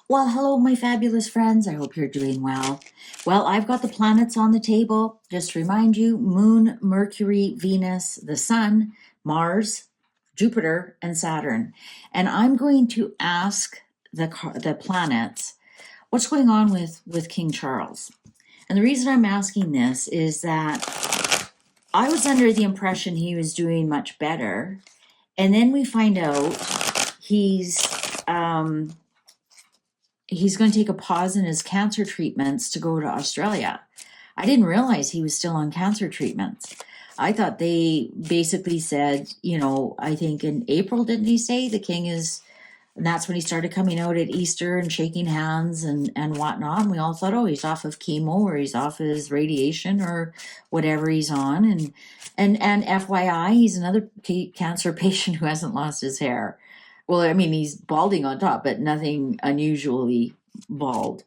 Well, hello, my fabulous friends. I hope you're doing well. Well, I've got the planets on the table. Just to remind you, Moon, Mercury, Venus, the Sun, Mars, Jupiter, and Saturn. And I'm going to ask the planets what's going on with King Charles. And the reason I'm asking this is that I was under the impression he was doing much better. And then we find out he's um, he's going to take a pause in his cancer treatments to go to Australia. I didn't realize he was still on cancer treatments. I thought they basically said, I think in April, didn't he say the king is, and that's when he started coming out at Easter and shaking hands and whatnot. And we all thought, oh, he's off of chemo or he's off his radiation or whatever he's on. And FYI, he's another cancer patient who hasn't lost his hair. Well, I mean, he's balding on top, but nothing unusually bald.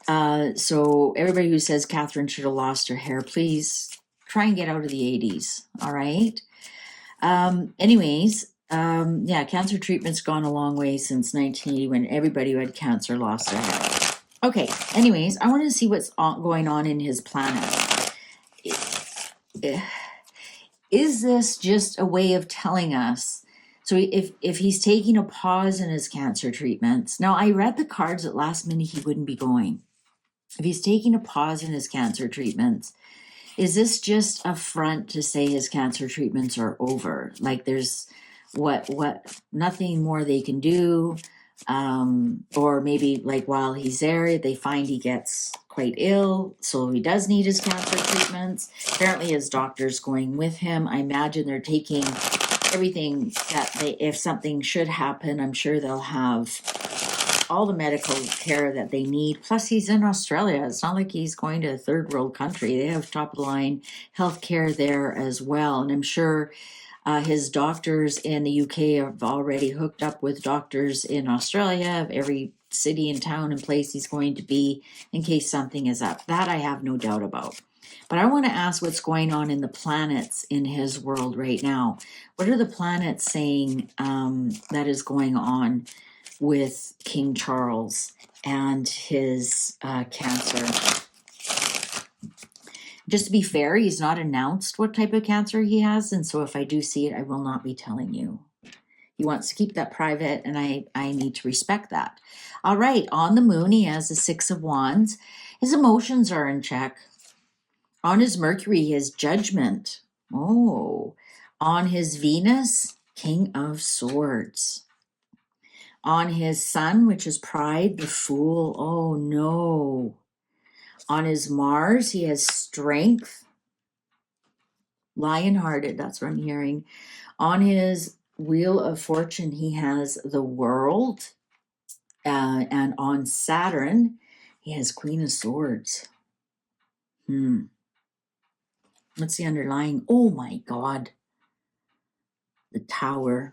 So everybody who says Catherine should have lost her hair, please try and get out of the 80s. All right. Yeah, cancer treatment's gone a long way since 1980 when everybody who had cancer lost their hair. Okay, anyways, I want to see what's going on in his planet. Is this just a way of telling us? So if he's taking a pause in his cancer treatments, now I read the cards at last minute he wouldn't be going. If he's taking a pause in his cancer treatments, is this just a front to say his cancer treatments are over? Like there's what nothing more they can do, or maybe like while he's there they find he gets quite ill, so he does need his cancer treatments. Apparently his doctor's going with him. I imagine they're taking everything that if something should happen, I'm sure they'll have all the medical care that they need. Plus he's in Australia. It's not like he's going to a third world country. They have top of the line health care there as well. And I'm sure his doctors in the UK have already hooked up with doctors in Australia of every city and town and place he's going to be in case something is up. That I have no doubt about. But I want to ask what's going on in the planets in his world right now. What are the planets saying that is going on with King Charles and his cancer? Just to be fair, he's not announced what type of cancer he has, and so if I do see it, I will not be telling you. He wants to keep that private, and I need to respect that. All right, on the moon, he has the Six of Wands. His emotions are in check. On his Mercury, he has Judgment. Oh, on his Venus, King of Swords. On his Sun, which is Pride, the Fool. Oh, no. On his Mars, he has Strength. Lion-hearted, that's what I'm hearing. On his Wheel of Fortune, he has the World. And on Saturn, he has Queen of Swords. What's the underlying? Oh my God. The Tower.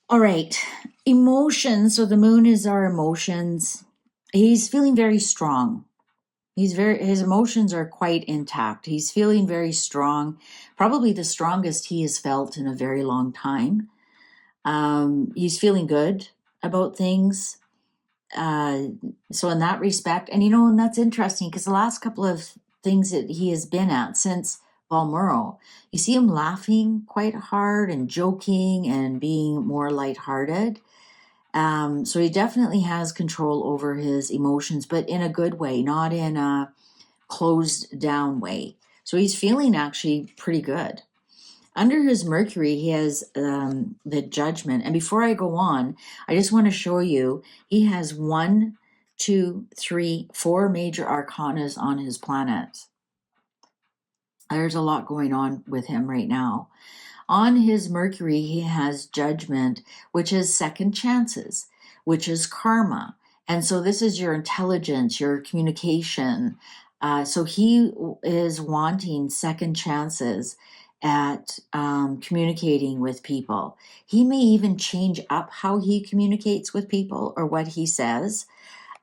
All right. Emotions. So the moon is our emotions. He's feeling very strong. His emotions are quite intact. He's feeling very strong, probably the strongest he has felt in a very long time. He's feeling good about things. So in that respect, and that's interesting because the last couple of things that he has been at since Balmoral, you see him laughing quite hard and joking and being more lighthearted. So he definitely has control over his emotions, but in a good way, not in a closed down way. So he's feeling actually pretty good. Under his Mercury, he has the Judgment. And before I go on, I just want to show you, he has 1, 2, 3, 4 major arcanas on his planet. There's a lot going on with him right now. On his Mercury, he has Judgment, which is second chances, which is karma. And so this is your intelligence, your communication. So he is wanting second chances at communicating with people. He may even change up how he communicates with people or what he says.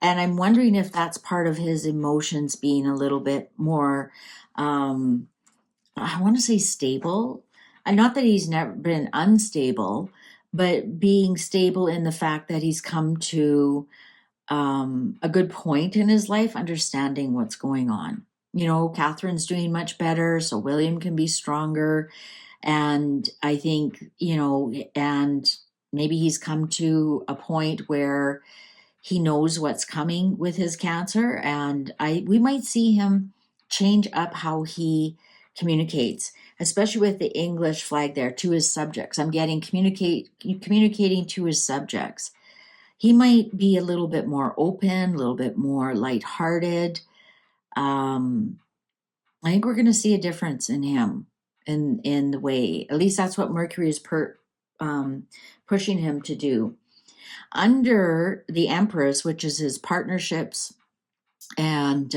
And I'm wondering if that's part of his emotions being a little bit more, I want to say stable. And not that he's never been unstable, but being stable in the fact that he's come to a good point in his life, understanding what's going on. Catherine's doing much better, so William can be stronger. And I think, and maybe he's come to a point where he knows what's coming with his cancer. And we might see him change up how he communicates, especially with the English flag there, to his subjects. I'm getting communicating to his subjects. He might be a little bit more open, a little bit more lighthearted. I think we're going to see a difference in him, in the way, at least that's what Mercury is pushing him to do. Under the Empress, which is his partnerships and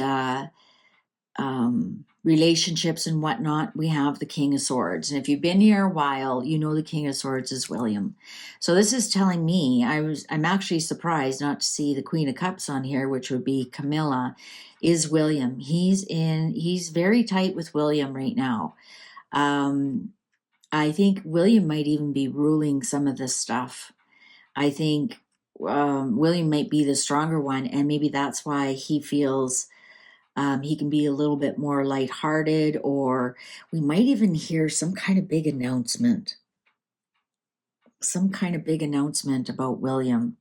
relationships and whatnot, we have the King of Swords. And if you've been here a while, you know the King of Swords is William. So this is telling me, I'm actually surprised not to see the Queen of Cups on here, which would be Camilla, is William. He's very tight with William right now. I think William might even be ruling some of this stuff. I think William might be the stronger one, and maybe that's why he feels he can be a little bit more lighthearted, or we might even hear some kind of big announcement. Some kind of big announcement about William.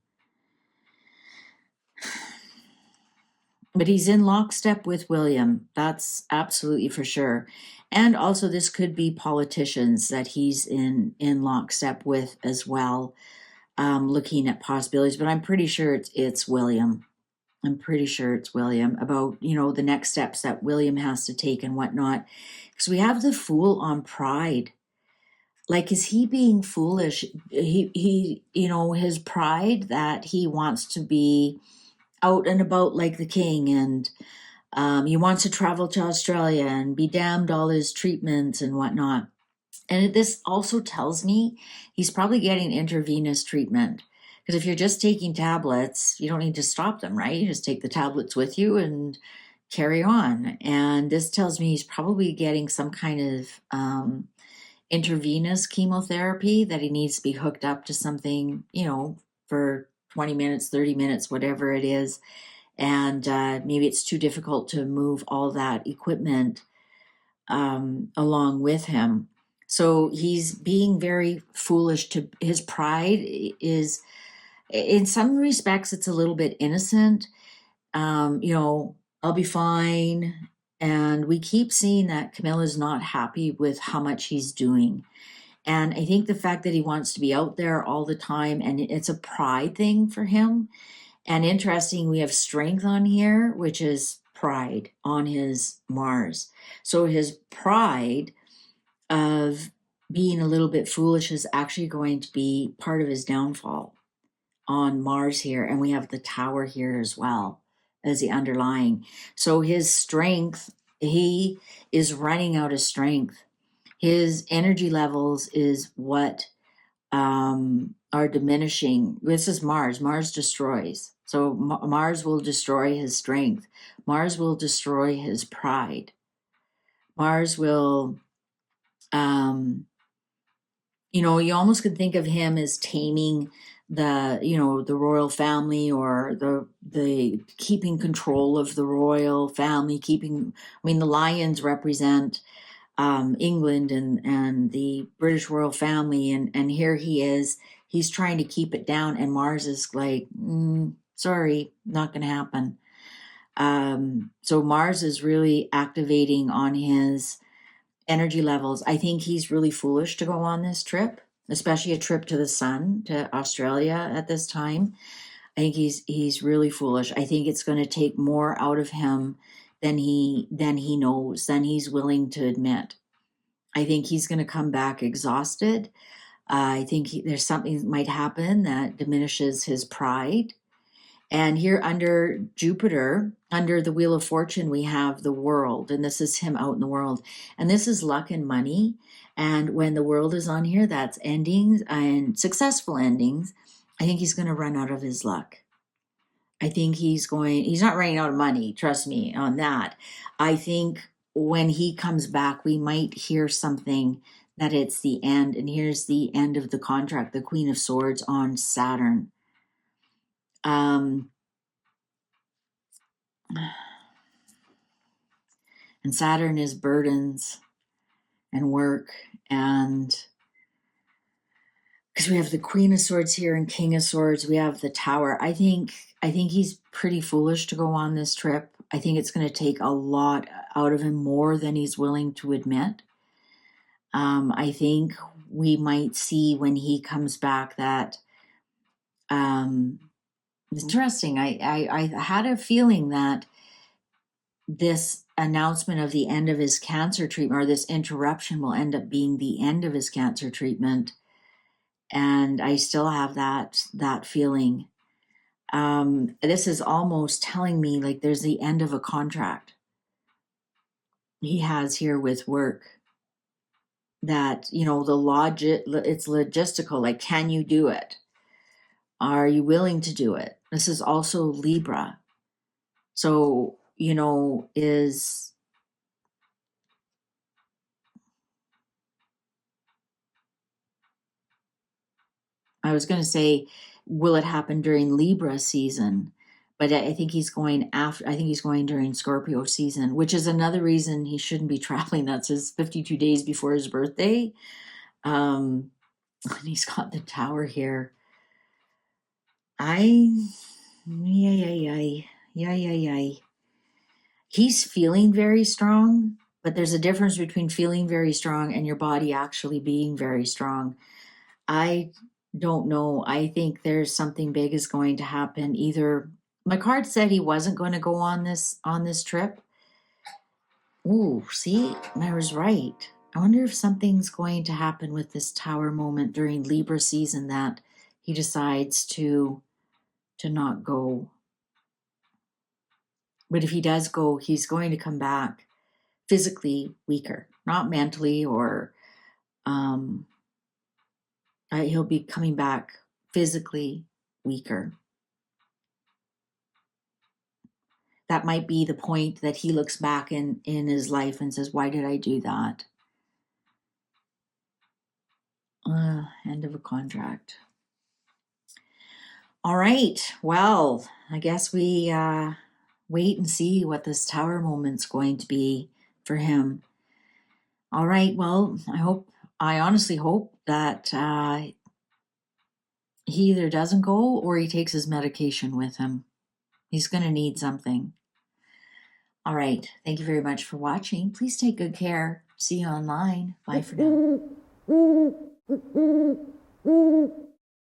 But he's in lockstep with William. That's absolutely for sure. And also this could be politicians that he's in lockstep with as well, looking at possibilities. But I'm pretty sure it's William. I'm pretty sure it's William, about, the next steps that William has to take and whatnot. Because we have the Fool on pride. Like, is he being foolish? He his pride that he wants to be out and about like the king, and he wants to travel to Australia and be damned all his treatments and whatnot. And this also tells me he's probably getting intravenous treatment. Because if you're just taking tablets, you don't need to stop them, right? You just take the tablets with you and carry on. And this tells me he's probably getting some kind of intravenous chemotherapy that he needs to be hooked up to something, for 20 minutes, 30 minutes, whatever it is. And maybe it's too difficult to move all that equipment along with him. So he's being very foolish. His pride is, in some respects, it's a little bit innocent. I'll be fine. And we keep seeing that Camilla's not happy with how much he's doing. And I think the fact that he wants to be out there all the time, and it's a pride thing for him. And interesting, we have strength on here, which is pride on his Mars. So his pride of being a little bit foolish is actually going to be part of his downfall on Mars here. And we have the Tower here as well as the underlying. So his strength, he is running out of strength. His energy levels is what are diminishing. This is Mars. Mars destroys. So Mars will destroy his strength. Mars will destroy his pride. Mars will, you almost could think of him as taming the royal family, or the keeping control of the royal family, the lions represent England and the British royal family, and here he's trying to keep it down, and Mars is like, sorry, not going to happen. So Mars is really activating on his energy levels. I think he's really foolish to go on this trip, especially a trip to the sun, to Australia at this time. I think he's really foolish. I think it's going to take more out of him than he knows, than he's willing to admit. I think he's going to come back exhausted. I think there's something that might happen that diminishes his pride. And here under Jupiter, under the Wheel of Fortune, we have the World, and this is him out in the world. And this is luck and money. And when the World is on here, that's endings and successful endings. I think he's going to run out of his luck. I think he's not running out of money, trust me on that. I think when he comes back, we might hear something that it's the end. And here's the end of the contract, the Queen of Swords on Saturn. And Saturn is burdens and work, and because we have the Queen of Swords here and King of Swords, we have the Tower. I think he's pretty foolish to go on this trip. I think it's going to take a lot out of him, more than he's willing to admit. I think we might see when he comes back that it's interesting. I had a feeling that this announcement of the end of his cancer treatment, or this interruption, will end up being the end of his cancer treatment. And I still have that feeling. This is almost telling me like there's the end of a contract he has here with work. That, the logic, it's logistical. Like, can you do it? Are you willing to do it? This is also Libra. So, I was going to say, will it happen during Libra season? But I think he's going during Scorpio season, which is another reason he shouldn't be traveling. That's his 52 days before his birthday. And he's got the Tower here. He's feeling very strong, but there's a difference between feeling very strong and your body actually being very strong. I don't know. I think there's something big is going to happen. Either my card said he wasn't going to go on this trip. Ooh, see, I was right. I wonder if something's going to happen with this Tower moment during Libra season, that he decides to not go. But if he does go, he's going to come back physically weaker, not mentally, or he'll be coming back physically weaker. That might be the point that he looks back in his life and says, why did I do that? End of a contract. All right. Well, I guess we wait and see what this Tower moment's going to be for him. All right. Well, I honestly hope that he either doesn't go or he takes his medication with him. He's going to need something. All right. Thank you very much for watching. Please take good care. See you online. Bye for now.